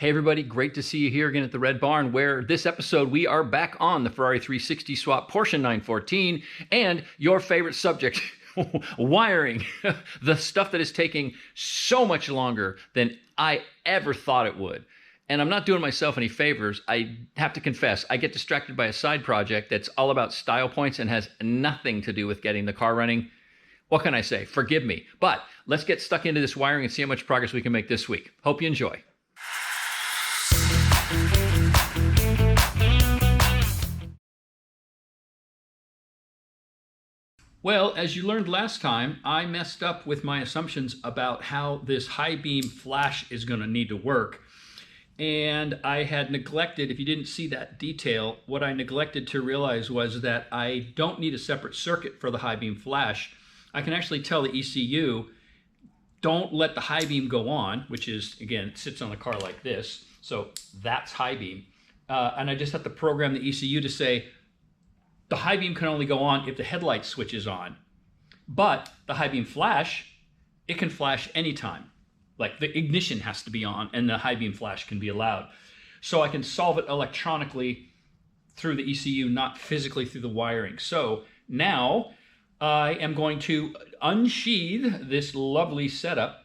Hey everybody, great to see you here again at the Red Barn, where this episode we are back on the Ferrari 360 swap Porsche 914 and your favorite subject, wiring. The stuff that is taking so much longer than I ever thought it would. And I'm not doing myself any favors. I have to confess, I get distracted by a side project that's all about style points and has nothing to do with getting the car running. What can I say? Forgive me. But let's get stuck into this wiring and see how much progress we can make this week. Hope you enjoy. Well, as you learned last time, I messed up with my assumptions about how this high beam flash is going to need to work. And I had neglected, if you didn't see that detail, what I neglected to realize was that I don't need a separate circuit for the high beam flash. I can actually tell the ECU, don't let the high beam go on, which is, again, it sits on the car like this. So that's high beam. And I just have to program the ECU to say, the high beam can only go on if the headlight switch is on. But the high beam flash, it can flash anytime. Like the ignition has to be on and the high beam flash can be allowed. So I can solve it electronically through the ECU, not physically through the wiring. So now I am going to unsheath this lovely setup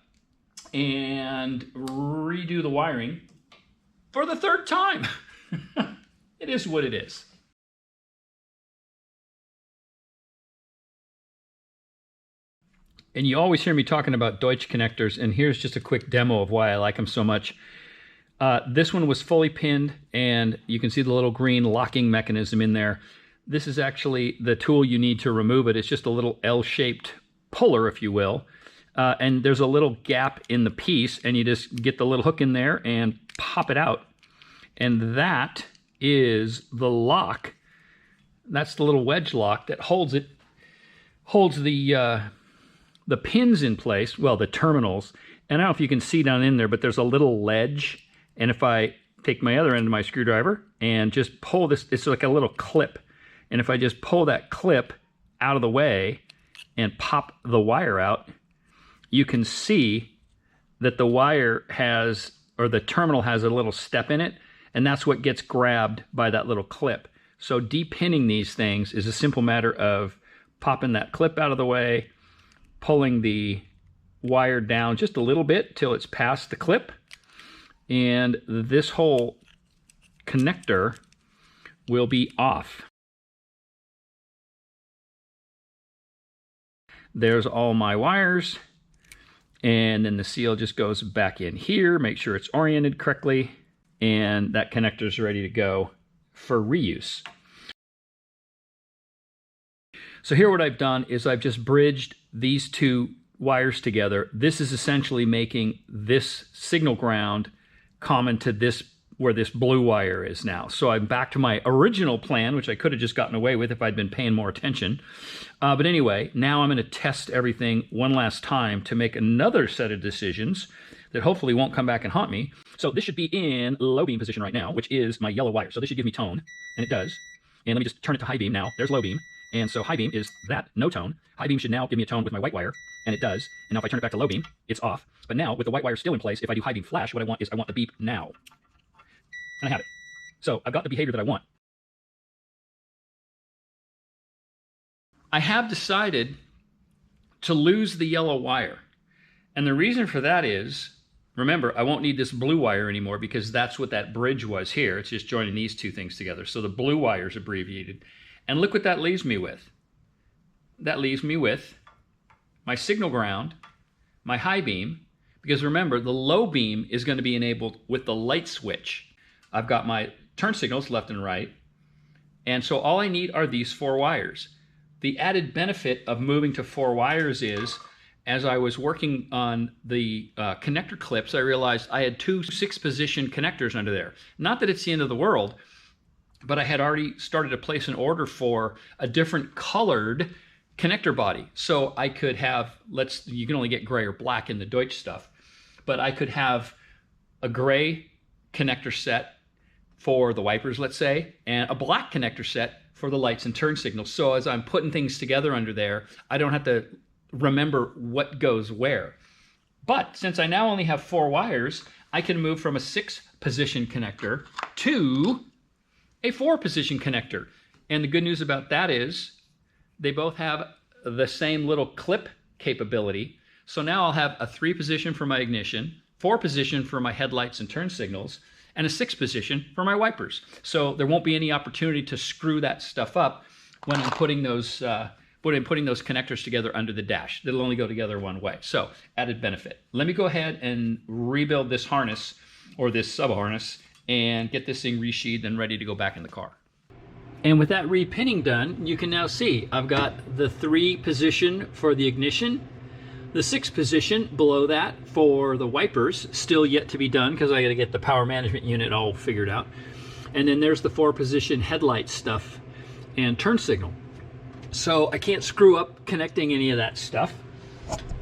and redo the wiring for the third time. It is what it is. And you always hear me talking about Deutsch connectors, and here's just a quick demo of why I like them so much. This one was fully pinned, and you can see the little green locking mechanism in there. This is actually the tool you need to remove it. It's just a little L-shaped puller, if you will. And there's a little gap in the piece, and you just get the little hook in there and pop it out. And that is the lock. That's the little wedge lock that holds the pins in place, well, the terminals. And I don't know if you can see down in there, but there's a little ledge. And if I take my other end of my screwdriver and just pull this, it's like a little clip. And if I just pull that clip out of the way and pop the wire out, you can see that the wire has, or the terminal has a little step in it, and that's what gets grabbed by that little clip. So depinning these things is a simple matter of popping that clip out of the way, pulling the wire down just a little bit till it's past the clip, and this whole connector will be off. There's all my wires, and then the seal just goes back in here, make sure it's oriented correctly, and that connector is ready to go for reuse. So here what I've done is I've just bridged these two wires together. This is essentially making this signal ground common to this, where this blue wire is now. So I'm back to my original plan, which I could have just gotten away with if I'd been paying more attention. But anyway, now I'm going to test everything one last time to make another set of decisions that hopefully won't come back and haunt me. So this should be in low beam position right now, which is my yellow wire. So this should give me tone, and it does. And let me just turn it to high beam now. There's low beam. And so high beam is that, no tone. High beam should now give me a tone with my white wire, and it does. And now if I turn it back to low beam, it's off. But now with the white wire still in place, if I do high beam flash, what I want is I want the beep now. And I have it. So I've got the behavior that I want. I have decided to lose the yellow wire. And the reason for that is, remember, I won't need this blue wire anymore because that's what that bridge was here. It's just joining these two things together. So the blue wire is abbreviated. And look what that leaves me with. That leaves me with my signal ground, my high beam, because remember, the low beam is going to be enabled with the light switch. I've got my turn signals left and right, and so all I need are these four wires. The added benefit of moving to four wires is, as I was working on the connector clips, I realized I had two 6-position connectors under there. Not that it's the end of the world, but I had already started to place an order for a different colored connector body. So I could have, you can only get gray or black in the Deutsch stuff, but I could have a gray connector set for the wipers, let's say, and a black connector set for the lights and turn signals. So as I'm putting things together under there, I don't have to remember what goes where. But since I now only have 4 wires, I can move from a 6 6-position connector to a 4-position connector. And the good news about that is they both have the same little clip capability. So now I'll have a 3-position for my ignition, 4-position for my headlights and turn signals, and a 6-position for my wipers. So there won't be any opportunity to screw that stuff up when I'm putting those connectors together under the dash. They'll only go together one way. So added benefit. Let me go ahead and rebuild this harness or this sub-harness and get this thing resheathed and ready to go back in the car. And with that repinning done, you can now see I've got the 3-position for the ignition, the 6-position below that for the wipers, still yet to be done because I got to get the power management unit all figured out. And then there's the 4-position headlight stuff and turn signal. So I can't screw up connecting any of that stuff.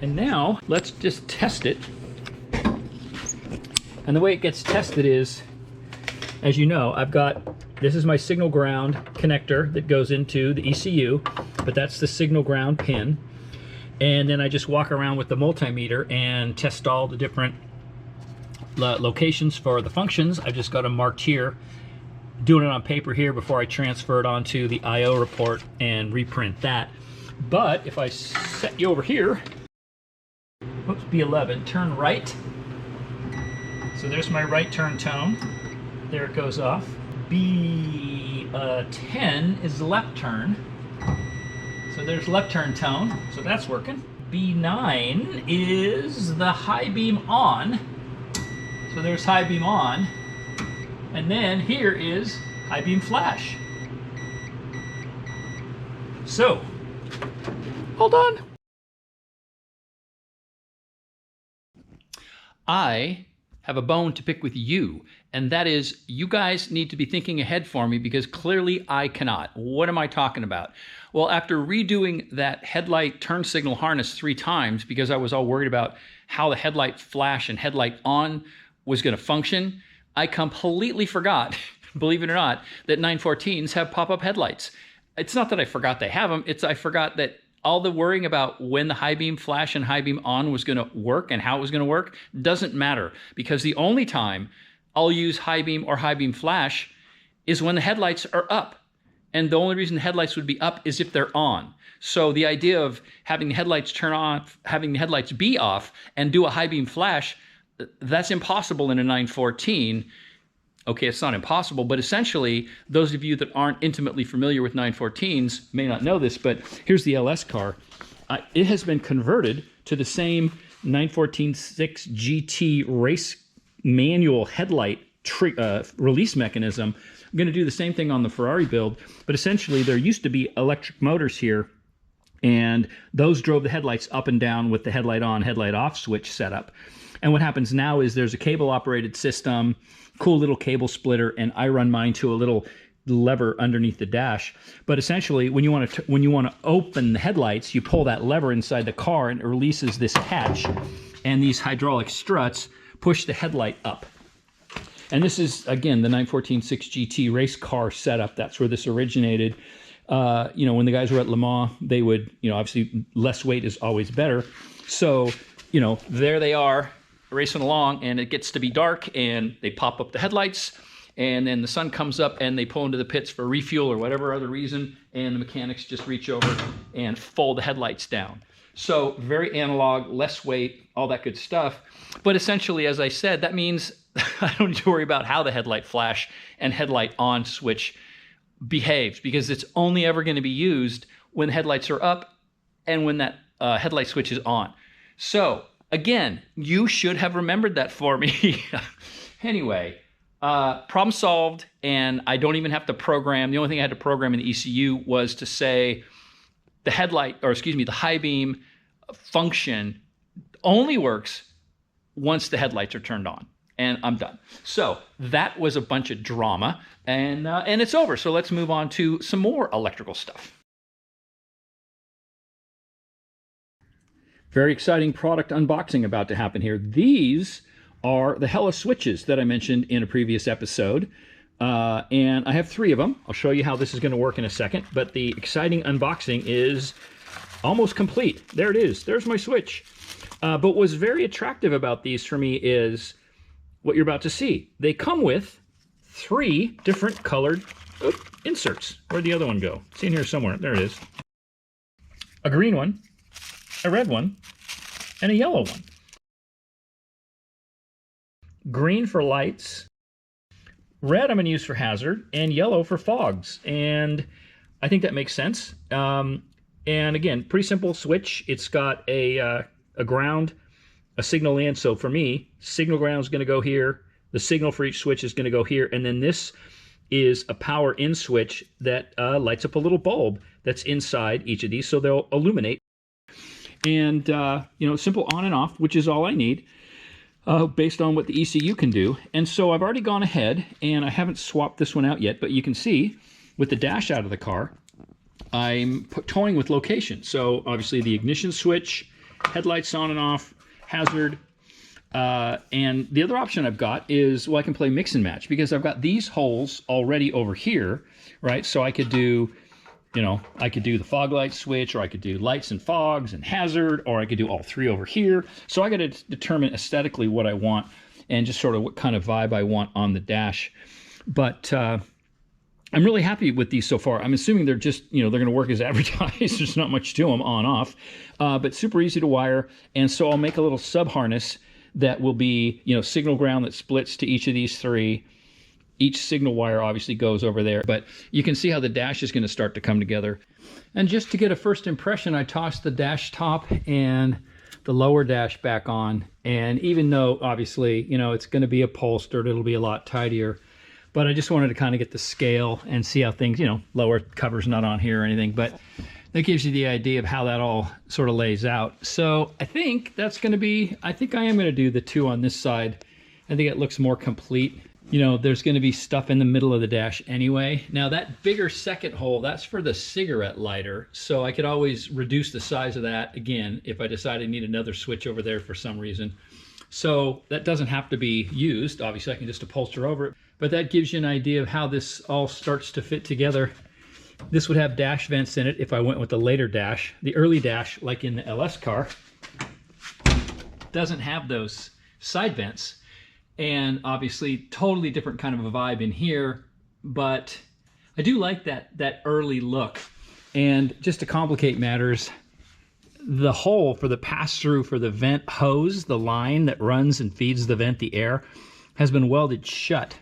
And now let's just test it. And the way it gets tested is, as you know, this is my signal ground connector that goes into the ECU, but that's the signal ground pin. And then I just walk around with the multimeter and test all the different locations for the functions. I've just got them marked here, doing it on paper here before I transfer it onto the I/O report and reprint that. But if I set you over here, whoops, B11, turn right. So there's my right turn tone. There it goes off. B10 is left turn. So there's left turn tone, so that's working. B9 is the high beam on. So there's high beam on. And then here is high beam flash. So, hold on. I have a bone to pick with you, and that is you guys need to be thinking ahead for me because clearly I cannot. What am I talking about? Well, after redoing that headlight turn signal harness 3 times because I was all worried about how the headlight flash and headlight on was going to function, I completely forgot, believe it or not, that 914s have pop-up headlights. It's not that I forgot they have them, I forgot that all the worrying about when the high beam flash and high beam on was going to work and how it was going to work doesn't matter, because the only time I'll use high beam or high beam flash is when the headlights are up. And the only reason the headlights would be up is if they're on. So the idea of having the headlights turn off, having the headlights be off and do a high beam flash, that's impossible in a 914. Okay, it's not impossible, but essentially, those of you that aren't intimately familiar with 914s may not know this, but here's the LS car. It has been converted to the same 914-6 GT race manual headlight release mechanism. I'm going to do the same thing on the Ferrari build, but essentially there used to be electric motors here, and those drove the headlights up and down with the headlight on, headlight off switch setup. And what happens now is there's a cable operated system, cool little cable splitter, and I run mine to a little lever underneath the dash. But essentially, when you want to open the headlights, you pull that lever inside the car and it releases this catch, and these hydraulic struts push the headlight up. And this is, again, the 914-6 GT race car setup. That's where this originated. When the guys were at Le Mans, they would, obviously less weight is always better. So, there they are racing along, and it gets to be dark, and they pop up the headlights, and then the sun comes up, and they pull into the pits for refuel or whatever other reason, and the mechanics just reach over and fold the headlights down. So very analog, less weight, all that good stuff. But essentially, as I said, that means I don't need to worry about how the headlight flash and headlight on switch behaves, because it's only ever going to be used when the headlights are up and when that headlight switch is on. So again, you should have remembered that for me. Anyway, problem solved, and I don't even have to program. The only thing I had to program in the ECU was to say the high beam function only works once the headlights are turned on, and I'm done. So that was a bunch of drama, and it's over. So let's move on to some more electrical stuff. Very exciting product unboxing about to happen here. These are the Hella switches that I mentioned in a previous episode. And I have 3 of them. I'll show you how this is going to work in a second. But the exciting unboxing is almost complete. There it is. There's my switch. But what's very attractive about these for me is what you're about to see. They come with 3 different colored inserts. Where'd the other one go? It's in here somewhere. There it is. A green one, a red one, and a yellow one. Green for lights, red I'm going to use for hazard, and yellow for fogs. And I think that makes sense. And again, pretty simple switch. It's got a ground, a signal in. So for me, signal ground is going to go here. The signal for each switch is going to go here. And then this is a power in switch that lights up a little bulb that's inside each of these. So they'll illuminate. And, you know, simple on and off, which is all I need. Based on what the ECU can do. And so I've already gone ahead, and I haven't swapped this one out yet, but you can see with the dash out of the car, I'm toying with location. So obviously the ignition switch, headlights on and off, hazard, and the other option I've got is, well, I can play mix and match because I've got these holes already over here, right? So I could do, you know, I could do the fog light switch, or I could do lights and fogs and hazard, or I could do all 3 over here. So I got to determine aesthetically what I want and just sort of what kind of vibe I want on the dash. But I'm really happy with these so far. I'm assuming they're just, you know, they're going to work as advertised. There's not much to them on off, but super easy to wire. And so I'll make a little sub harness that will be, you know, signal ground that splits to each of these 3. Each signal wire obviously goes over there, but you can see how the dash is going to start to come together. And just to get a first impression, I tossed the dash top and the lower dash back on. And even though obviously, you know, it's going to be upholstered, it'll be a lot tidier, but I just wanted to kind of get the scale and see how things, you know, lower cover's not on here or anything, but that gives you the idea of how that all sort of lays out. So I think that's going to be, I think I am going to do the 2 on this side. I think it looks more complete. You know, there's going to be stuff in the middle of the dash anyway. Now that bigger second hole, that's for the cigarette lighter. So I could always reduce the size of that again if I decide I need another switch over there for some reason. So that doesn't have to be used. Obviously I can just upholster over it, but that gives you an idea of how this all starts to fit together. This would have dash vents in it if I went with the later dash. The early dash, like in the LS car, doesn't have those side vents. And obviously totally different kind of a vibe in here, but I do like that early look. And just to complicate matters, the hole for the pass-through for the vent hose, the line that runs and feeds the vent the air, has been welded shut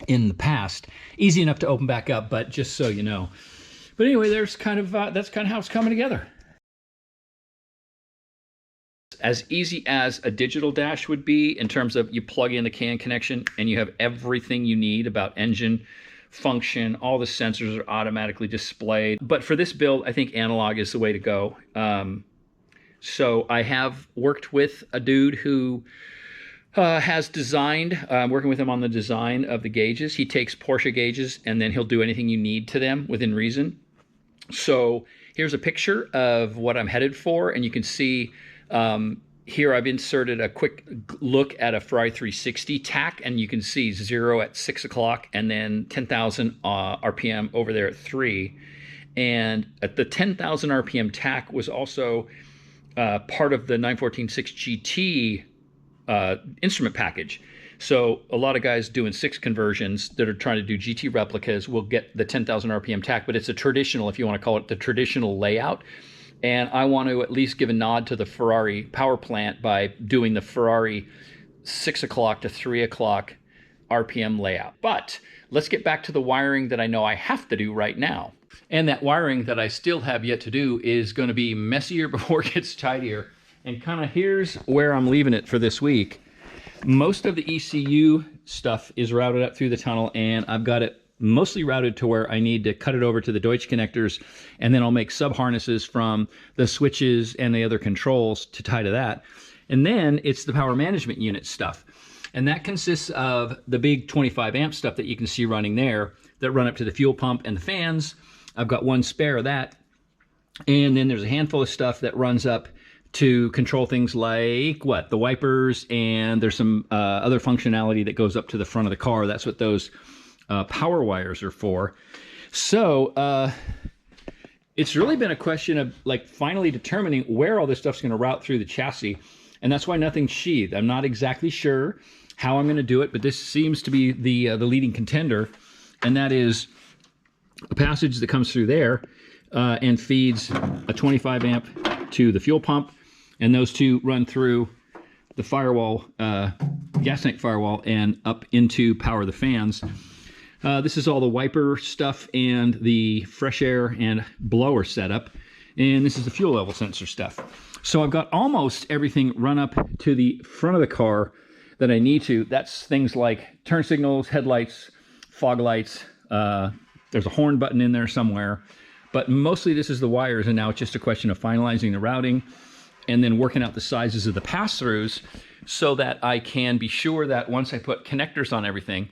in the past. Easy enough to open back up, but just so you know. But anyway, there's kind of that's kind of how it's coming together. As easy as a digital dash would be in terms of you plug in the CAN connection and you have everything you need about engine function. All the sensors are automatically displayed. But for this build, I think analog is the way to go. So I have worked with a dude who has designed, working with him on the design of the gauges. He takes Porsche gauges and then he'll do anything you need to them within reason. So here's a picture of what I'm headed for, and you can see here I've inserted a quick look at a Ferrari 360 tack, and you can see 0 at 6 o'clock and then 10,000 RPM over there at 3. And at the 10,000 RPM tack was also part of the 914.6 GT instrument package. So a lot of guys doing 6 conversions that are trying to do GT replicas will get the 10,000 RPM tack, but it's a traditional, if you want to call it the traditional layout. And I want to at least give a nod to the Ferrari power plant by doing the Ferrari 6 o'clock to 3 o'clock RPM layout. But let's get back to the wiring that I know I have to do right now. And that wiring that I still have yet to do is going to be messier before it gets tidier. And kind of here's where I'm leaving it for this week. Most of the ECU stuff is routed up through the tunnel, and I've got it mostly routed to where I need to cut it over to the Deutsch connectors, and then I'll make sub harnesses from the switches and the other controls to tie to that. And then it's the power management unit stuff. And that consists of the big 25 amp stuff that you can see running there that run up to the fuel pump and the fans. I've got one spare of that. And then there's a handful of stuff that runs up to control things like the wipers, and there's some other functionality that goes up to the front of the car. That's what those power wires are for. So it's really been a question of finally determining where all this stuff's going to route through the chassis, and that's why nothing's sheathed. I'm not exactly sure how I'm going to do it, but this seems to be the leading contender, and that is a passage that comes through there and feeds a 25 amp to the fuel pump, and those two run through the firewall, gas tank firewall, and up into power the fans. This is all the wiper stuff and the fresh air and blower setup, and this is the fuel level sensor stuff. So I've got almost everything run up to the front of the car that I need to. That's things like turn signals, headlights, fog lights. There's a horn button in there somewhere, but mostly this is the wires, and now it's just a question of finalizing the routing and then working out the sizes of the pass-throughs so that I can be sure that once I put connectors on everything,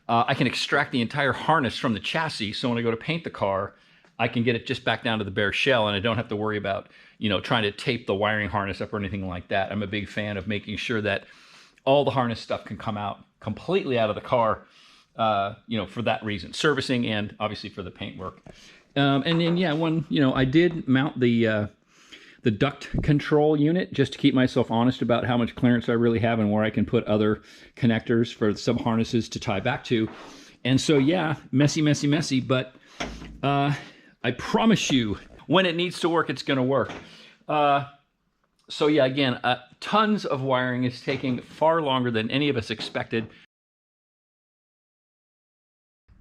I can extract the entire harness from the chassis, so when I go to paint the car, I can get it just back down to the bare shell, and I don't have to worry about, you know, trying to tape the wiring harness up or anything like that. I'm a big fan of making sure that all the harness stuff can come out completely out of the car, you know, for that reason, servicing and obviously for the paint work. And then, yeah, I did mount the duct control unit just to keep myself honest about how much clearance I really have and where I can put other connectors for sub harnesses to tie back to. And so, yeah, messy, but I promise you, when it needs to work, it's going to work. So yeah, again, tons of wiring. Is taking far longer than any of us expected.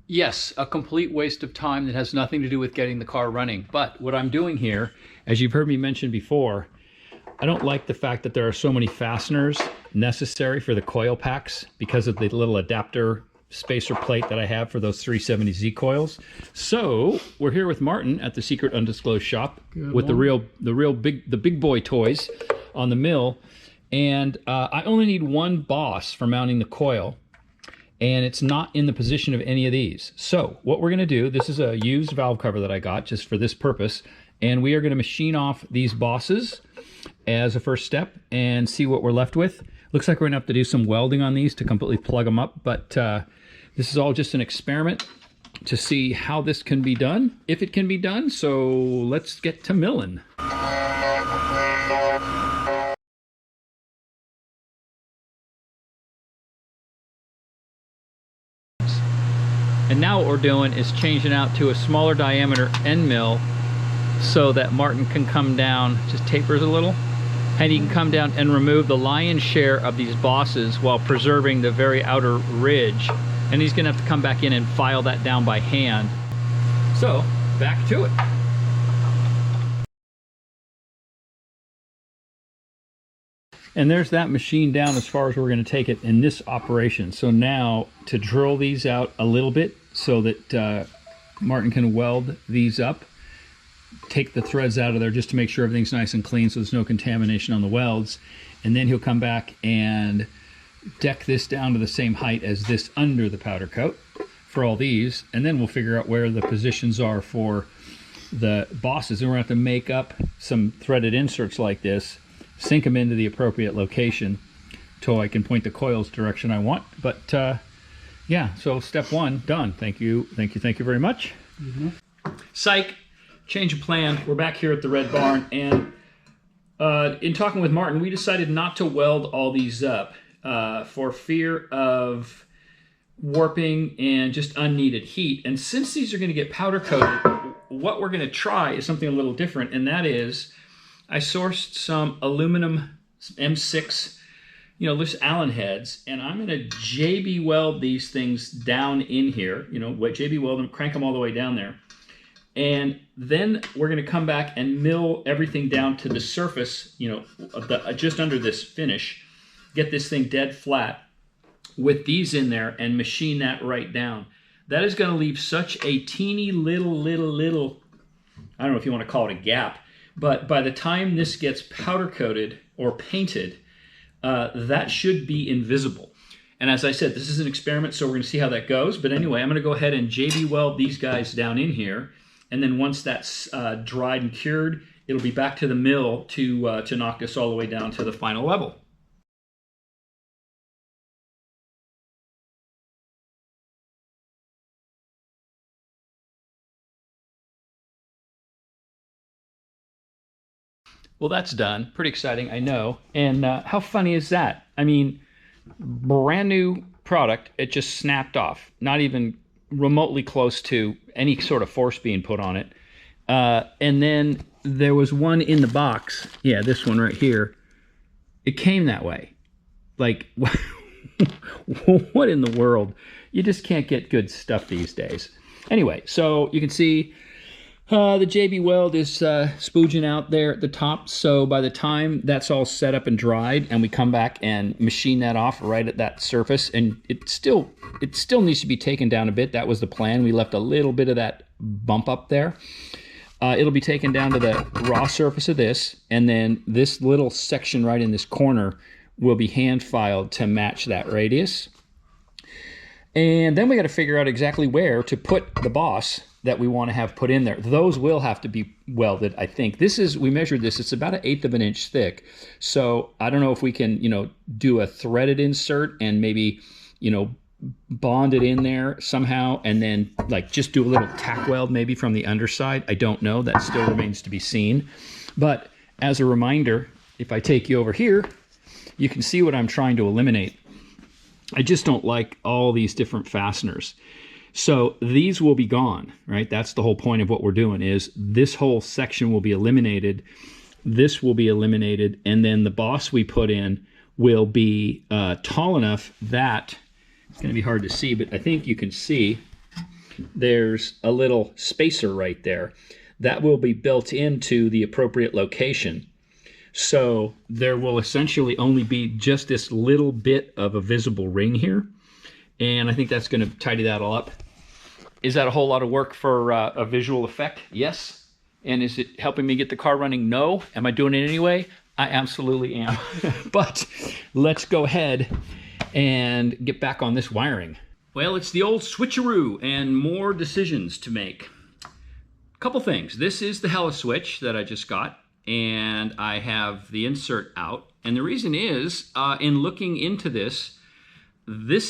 Yes, a complete waste of time that has nothing to do with getting the car running. But what I'm doing here, as you've heard me mention before, I don't like the fact that there are so many fasteners necessary for the coil packs because of the little adapter spacer plate that I have for those 370Z coils. So we're here with Martin at the secret undisclosed shop with the big boy toys on the mill. And I only need one boss for mounting the coil, and it's not in the position of any of these. So what we're going to do, this is a used valve cover that I got just for this purpose, and we are going to machine off these bosses as a first step and see what we're left with. Looks like we're going to have to do some welding on these to completely plug them up, but this is all just an experiment to see how this can be done, if it can be done. So let's get to milling. And now what we're doing is changing out to a smaller diameter end mill so that Martin can come down, just tapers a little, and he can come down and remove the lion's share of these bosses while preserving the very outer ridge. And he's gonna have to come back in and file that down by hand. So, back to it. And there's that machine down as far as we're going to take it in this operation. So now to drill these out a little bit so that Martin can weld these up, take the threads out of there just to make sure everything's nice and clean so there's no contamination on the welds. And then he'll come back and deck this down to the same height as this under the powder coat for all these. And then we'll figure out where the positions are for the bosses. And we're going to have to make up some threaded inserts like this, sink them into the appropriate location till I can point the coils direction I want. But yeah, so step one done. Thank you very much. Psych, change of plan. We're back here at the Red Barn, and in talking with Martin, we decided not to weld all these up for fear of warping and just unneeded heat. And since these are going to get powder coated, what we're going to try is something a little different, and that is I sourced some aluminum M6, loose Allen heads, and I'm going to JB weld these things down in here, JB weld them, crank them all the way down there. And then we're going to come back and mill everything down to the surface, of just under this finish, get this thing dead flat with these in there and machine that right down. That is going to leave such a teeny little, I don't know if you want to call it a gap, but by the time this gets powder coated or painted, that should be invisible. And as I said, this is an experiment, so we're going to see how that goes. But anyway, I'm going to go ahead and JB weld these guys down in here. And then once that's dried and cured, it'll be back to the mill to knock this all the way down to the final level. Well, that's done. Pretty exciting, I know. And how funny is that? I mean, brand new product. It just snapped off, not even remotely close to any sort of force being put on it. And then there was one in the box. Yeah, this one right here. It came that way. Like, what in the world? You just can't get good stuff these days. Anyway, so you can see the JB Weld is spooging out there at the top. So by the time that's all set up and dried, and we come back and machine that off right at that surface, and it still needs to be taken down a bit. That was the plan. We left a little bit of that bump up there. It'll be taken down to the raw surface of this, and then this little section right in this corner will be hand filed to match that radius. And then we got to figure out exactly where to put the boss that we want to have put in there. Those will have to be welded, I think. We measured this, it's about 1/8 of an inch thick. So I don't know if we can, do a threaded insert and maybe, bond it in there somehow, and then like just do a little tack weld maybe from the underside. I don't know, that still remains to be seen. But as a reminder, if I take you over here, you can see what I'm trying to eliminate. I just don't like all these different fasteners. So these will be gone, right? That's the whole point of what we're doing, is this whole section will be eliminated. This will be eliminated. And then the boss we put in will be tall enough that it's going to be hard to see, but I think you can see there's a little spacer right there that will be built into the appropriate location. So there will essentially only be just this little bit of a visible ring here. And I think that's going to tidy that all up. Is that a whole lot of work for a visual effect? Yes. And is it helping me get the car running? No. Am I doing it anyway? I absolutely am. But let's go ahead and get back on this wiring. Well, it's the old switcheroo and more decisions to make. A couple things. This is the hella switch that I just got, and I have the insert out. And the reason is, in looking into this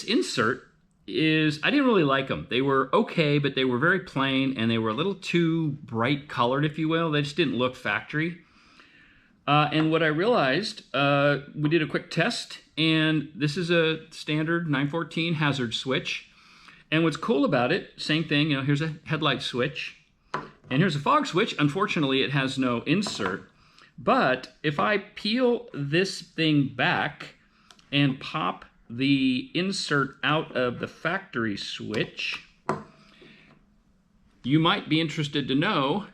insert is, I didn't really like them. They were okay, but they were very plain, and they were a little too bright colored, if you will. They just didn't look factory. And what I realized, we did a quick test, and this is a standard 914 hazard switch. And what's cool about it, same thing, here's a headlight switch, and here's a fog switch. Unfortunately, it has no insert. But if I peel this thing back and pop the insert out of the factory switch, you might be interested to know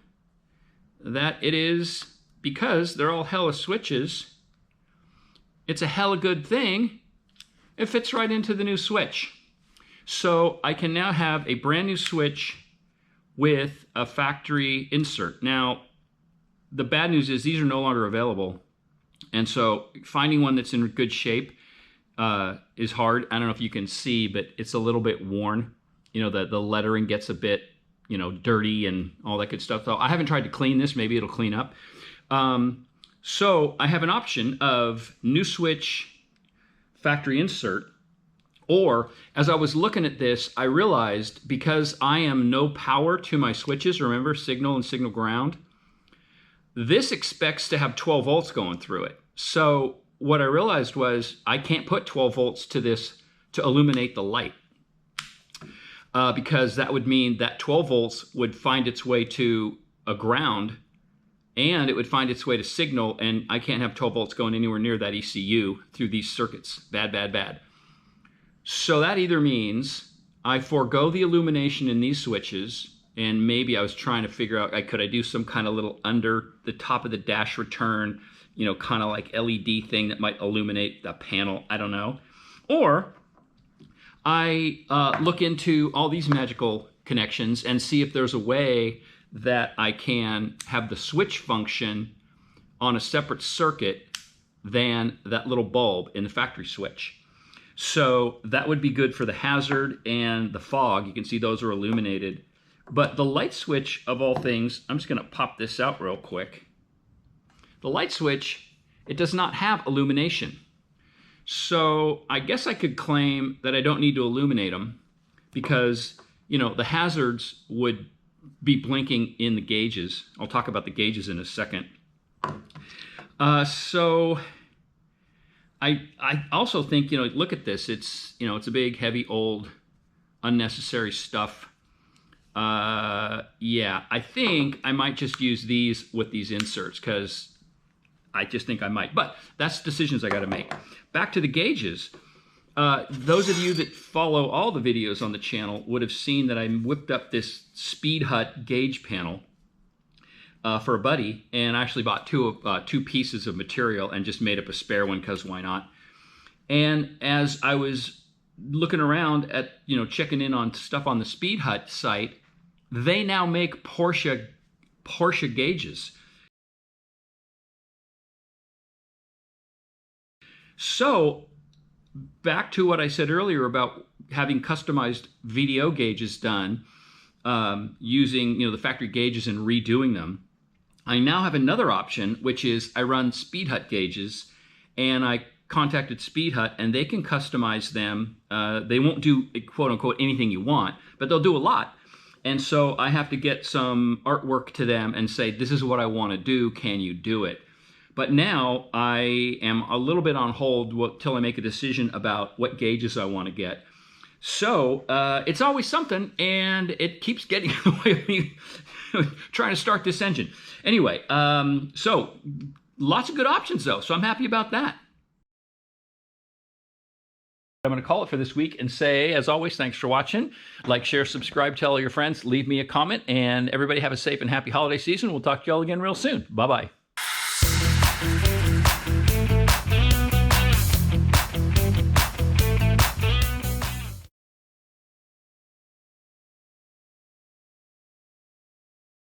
that it is, because they're all hella switches, it's a hella good thing. It fits right into the new switch. So I can now have a brand new switch with a factory insert. Now, the bad news is these are no longer available. And so finding one that's in good shape is hard. I don't know if you can see, but it's a little bit worn. The lettering gets a bit, dirty and all that good stuff. So I haven't tried to clean this. Maybe it'll clean up. So I have an option of new switch, factory insert, or as I was looking at this, I realized because I am no power to my switches, remember, signal and signal ground, this expects to have 12 volts going through it. So what I realized was I can't put 12 volts to this to illuminate the light, because that would mean that 12 volts would find its way to a ground, and it would find its way to signal, and I can't have 12 volts going anywhere near that ECU through these circuits. Bad, bad, bad. So that either means I forego the illumination in these switches, and maybe I was trying to figure out, could I do some kind of little under the top of the dash return, kind of like LED thing that might illuminate the panel. I don't know. Or I look into all these magical connections and see if there's a way that I can have the switch function on a separate circuit than that little bulb in the factory switch. So that would be good for the hazard and the fog. You can see those are illuminated. But the light switch, of all things, I'm just going to pop this out real quick. The light switch, it does not have illumination. So I guess I could claim that I don't need to illuminate them because, the hazards would be blinking in the gauges. I'll talk about the gauges in a second. So I also think, look at this. It's a big, heavy, old, unnecessary stuff. Yeah, I think I might just use these with these inserts because I just think I might. But that's decisions I got to make. Back to the gauges. Those of you that follow all the videos on the channel would have seen that I whipped up this Speed Hut gauge panel for a buddy, and I actually bought two pieces of material and just made up a spare one because why not? And as I was looking around at, checking in on stuff on the Speed Hut site, they now make Porsche gauges. So back to what I said earlier about having customized VDO gauges done, using the factory gauges and redoing them. I now have another option, which is I run Speed Hut gauges, and I contacted Speed Hut, and they can customize them. They won't do quote unquote anything you want, but they'll do a lot. And so I have to get some artwork to them and say, this is what I want to do. Can you do it? But now I am a little bit on hold till I make a decision about what gauges I want to get. So it's always something, and it keeps getting in the way of me trying to start this engine. Anyway, so lots of good options though, so I'm happy about that. I'm going to call it for this week and say, as always, thanks for watching. Like, share, subscribe, tell all your friends, leave me a comment, and everybody have a safe and happy holiday season. We'll talk to you all again real soon. Bye-bye.